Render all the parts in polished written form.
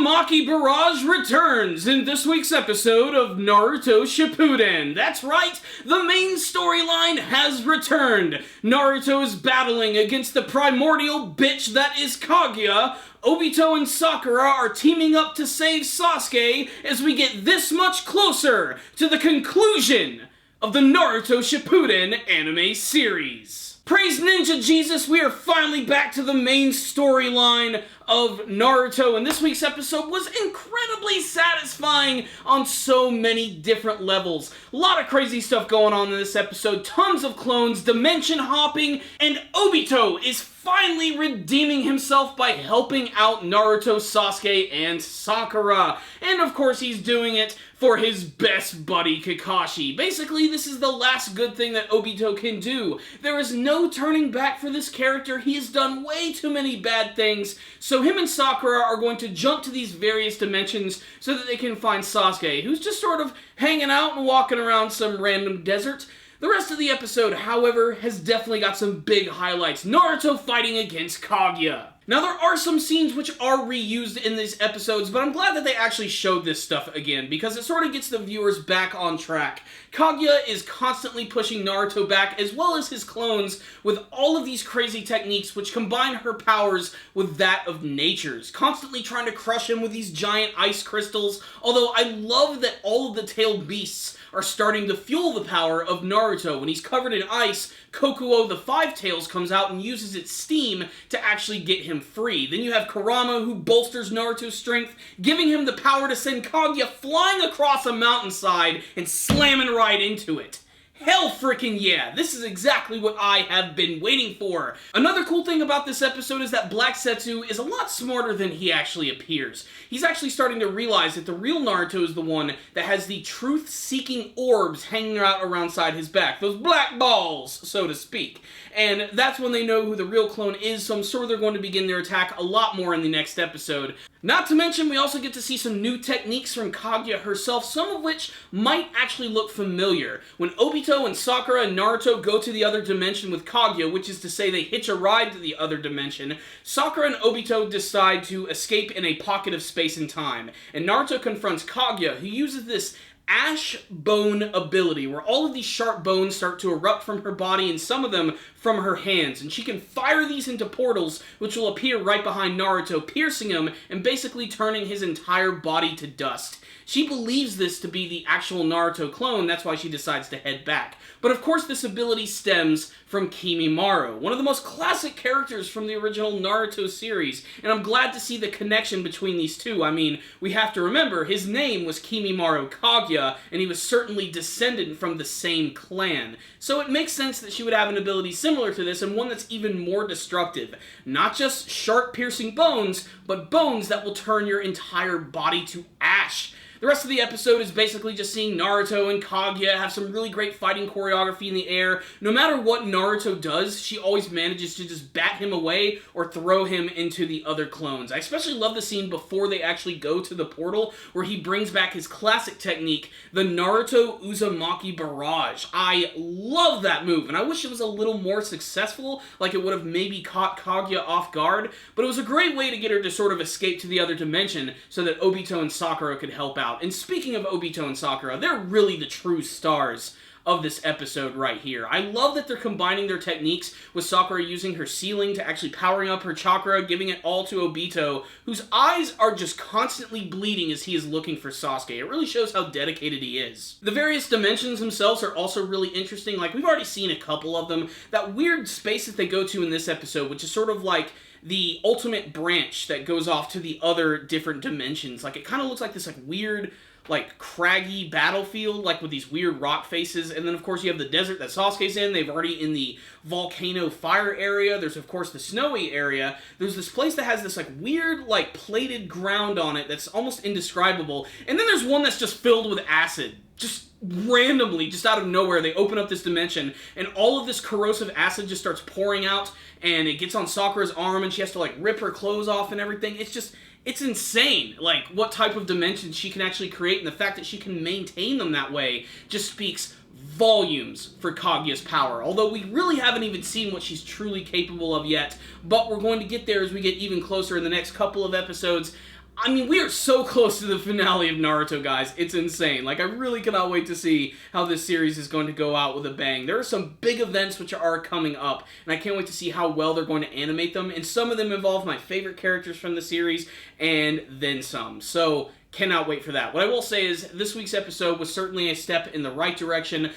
Uzumaki Barrage returns in this week's episode of Naruto Shippuden. That's right, the main storyline has returned. Naruto is battling against the primordial bitch that is Kaguya. Obito and Sakura are teaming up to save Sasuke as we get this much closer to the conclusion of the Naruto Shippuden anime series. Praise Ninja Jesus, we are finally back to the main storyline of Naruto, and this week's episode was incredibly satisfying on so many different levels. A lot of crazy stuff going on in this episode, tons of clones, dimension hopping, and Obito is finally redeeming himself by helping out Naruto, Sasuke, and Sakura. And of course he's doing it for his best buddy Kakashi. Basically, this is the last good thing that Obito can do. There is no turning back for this character. He has done way too many bad things, so him and Sakura are going to jump to these various dimensions so that they can find Sasuke, who's just sort of hanging out and walking around some random desert. The rest of the episode, however, has definitely got some big highlights. Naruto fighting against Kaguya. Now, there are some scenes which are reused in these episodes, but I'm glad that they actually showed this stuff again, because it sort of gets the viewers back on track. Kaguya is constantly pushing Naruto back, as well as his clones, with all of these crazy techniques which combine her powers with that of nature's, constantly trying to crush him with these giant ice crystals, although I love that all of the tailed beasts are starting to fuel the power of Naruto. When he's covered in ice, Kokuo the Five Tails comes out and uses its steam to actually get him free. Then you have Kurama, who bolsters Naruto's strength, giving him the power to send Kaguya flying across a mountainside and slamming right into it. Hell frickin' yeah, this is exactly what I have been waiting for. Another cool thing about this episode is that Black Setsu is a lot smarter than he actually appears. He's actually starting to realize that the real Naruto is the one that has the truth-seeking orbs hanging out around his back. Those black balls, so to speak. And that's when they know who the real clone is, so I'm sure they're going to begin their attack a lot more in the next episode. Not to mention, we also get to see some new techniques from Kaguya herself, some of which might actually look familiar. When Obito and Sakura and Naruto go to the other dimension with Kaguya, which is to say they hitch a ride to the other dimension, Sakura and Obito decide to escape in a pocket of space and time. And Naruto confronts Kaguya, who uses this ash bone ability, where all of these sharp bones start to erupt from her body and some of them from her hands, and she can fire these into portals which will appear right behind Naruto, piercing him and basically turning his entire body to dust. She believes this to be the actual Naruto clone, that's why she decides to head back. But of course this ability stems from Kimimaro, one of the most classic characters from the original Naruto series, and I'm glad to see the connection between these two. I mean, we have to remember, his name was Kimimaro Kaguya, and he was certainly descended from the same clan. So it makes sense that she would have an ability similar to this, and one that's even more destructive. Not just sharp piercing bones, but bones that will turn your entire body to ash. The rest of the episode is basically just seeing Naruto and Kaguya have some really great fighting choreography in the air. No matter what Naruto does, she always manages to just bat him away or throw him into the other clones. I especially love the scene before they actually go to the portal, where he brings back his classic technique, the Naruto Uzumaki Barrage. I love that move, and I wish it was a little more successful, like it would have maybe caught Kaguya off guard, but it was a great way to get her to sort of escape to the other dimension so that Obito and Sakura could help out. And speaking of Obito and Sakura, they're really the true stars of this episode right here. I love that they're combining their techniques, with Sakura using her sealing to actually powering up her chakra, giving it all to Obito, whose eyes are just constantly bleeding as he is looking for Sasuke. It really shows how dedicated he is. The various dimensions themselves are also really interesting. Like, we've already seen a couple of them. That weird space that they go to in this episode, which is sort of like the ultimate branch that goes off to the other different dimensions. Like, it kind of looks like this like weird, like craggy battlefield, like with these weird rock faces. And then of course you have the desert that Sasuke's in. They've already in the volcano fire area. There's of course the snowy area. There's this place that has this like weird like plated ground on it that's almost indescribable. And then there's one that's just filled with acid. Just randomly, just out of nowhere, they open up this dimension, and all of this corrosive acid just starts pouring out, and it gets on Sakura's arm, and she has to, like, rip her clothes off and everything. It's insane, like, what type of dimensions she can actually create, and the fact that she can maintain them that way just speaks volumes for Kaguya's power, although we really haven't even seen what she's truly capable of yet, but we're going to get there as we get even closer in the next couple of episodes. I mean, we are so close to the finale of Naruto, guys. It's insane. Like, I really cannot wait to see how this series is going to go out with a bang. There are some big events which are coming up, and I can't wait to see how well they're going to animate them. And some of them involve my favorite characters from the series, and then some. So, cannot wait for that. What I will say is, this week's episode was certainly a step in the right direction.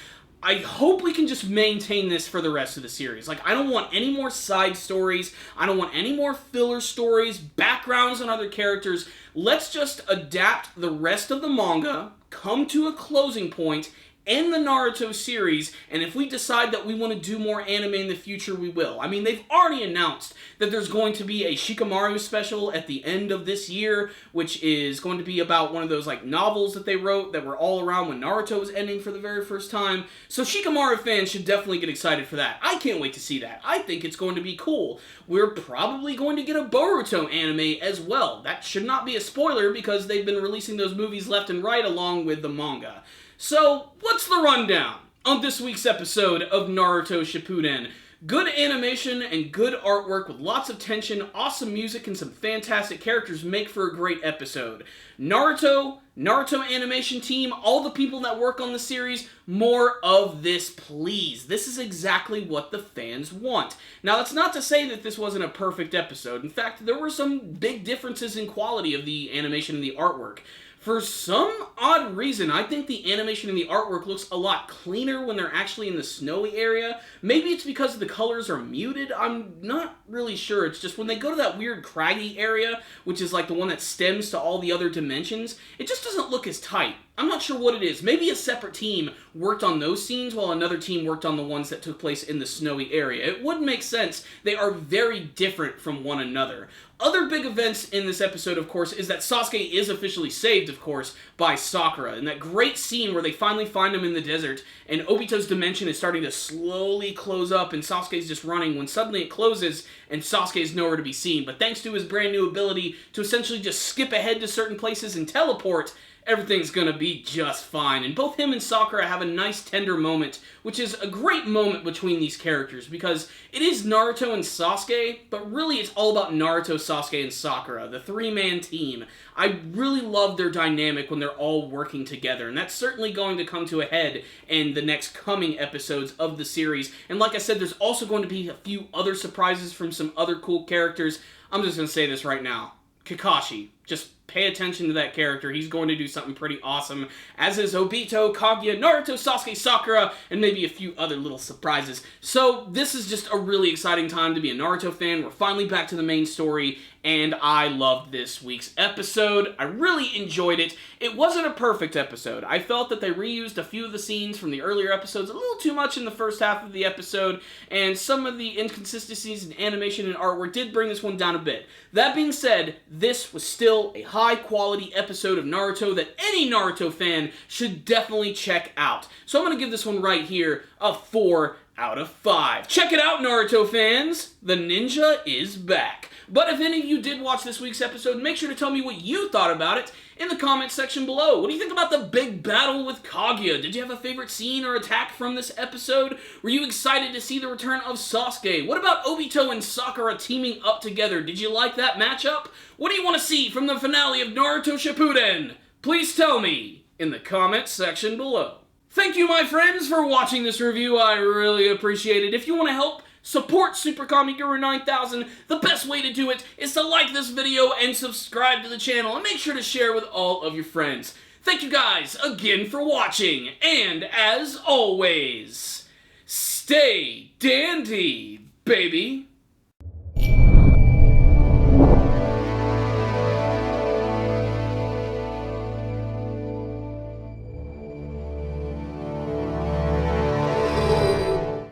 I hope we can just maintain this for the rest of the series. Like, I don't want any more side stories. I don't want any more filler stories, backgrounds on other characters. Let's just adapt the rest of the manga, come to a closing point, end the Naruto series, and if we decide that we want to do more anime in the future, we will. I mean, they've already announced that there's going to be a Shikamaru special at the end of this year, which is going to be about one of those, like, novels that they wrote that were all around when Naruto was ending for the very first time. So Shikamaru fans should definitely get excited for that. I can't wait to see that. I think it's going to be cool. We're probably going to get a Boruto anime as well. That should not be a spoiler because they've been releasing those movies left and right along with the manga. So, what's the rundown on this week's episode of Naruto Shippuden? Good animation and good artwork with lots of tension, awesome music, and some fantastic characters make for a great episode. Naruto animation team, all the people that work on the series, more of this, please. This is exactly what the fans want. Now, that's not to say that this wasn't a perfect episode. In fact, there were some big differences in quality of the animation and the artwork. For some odd reason, I think the animation and the artwork looks a lot cleaner when they're actually in the snowy area. Maybe it's because the colors are muted, I'm not really sure. It's just when they go to that weird craggy area, which is like the one that stems to all the other dimensions, it just doesn't look as tight. I'm not sure what it is. Maybe a separate team worked on those scenes while another team worked on the ones that took place in the snowy area. It would make sense. They are very different from one another. Other big events in this episode, of course, is that Sasuke is officially saved, of course, by Sakura. And that great scene where they finally find him in the desert, and Obito's dimension is starting to slowly close up, and Sasuke's just running, when suddenly it closes, and Sasuke is nowhere to be seen. But thanks to his brand new ability to essentially just skip ahead to certain places and teleport, everything's gonna be just fine. And both him and Sakura have a nice tender moment, which is a great moment between these characters, because it is Naruto and Sasuke, but really it's all about Naruto, Sasuke, and Sakura, the three-man team. I really love their dynamic when they're all working together, and that's certainly going to come to a head in the next coming episodes of the series. And like I said, there's also going to be a few other surprises from some other cool characters. I'm just gonna say this right now. Kakashi. Just pay attention to that character. He's going to do something pretty awesome, as is Obito, Kaguya, Naruto, Sasuke, Sakura, and maybe a few other little surprises. So this is just a really exciting time to be a Naruto fan. We're finally back to the main story, and I loved this week's episode. I really enjoyed it. It wasn't a perfect episode. I felt that they reused a few of the scenes from the earlier episodes a little too much in the first half of the episode, and some of the inconsistencies in animation and artwork did bring this one down a bit. That being said, this was still a high-quality episode of Naruto that any Naruto fan should definitely check out. So I'm going to give this one right here a 4 out of 5. Check it out, Naruto fans! The ninja is back. But if any of you did watch this week's episode, make sure to tell me what you thought about it in the comments section below. What do you think about the big battle with Kaguya? Did you have a favorite scene or attack from this episode? Were you excited to see the return of Sasuke? What about Obito and Sakura teaming up together? Did you like that matchup? What do you want to see from the finale of Naruto Shippuden? Please tell me in the comments section below. Thank you, my friends, for watching this review. I really appreciate it. If you want to help support Super Kami Guru 9000, the best way to do it is to like this video and subscribe to the channel, and make sure to share with all of your friends. Thank you guys again for watching, and as always, stay dandy, baby.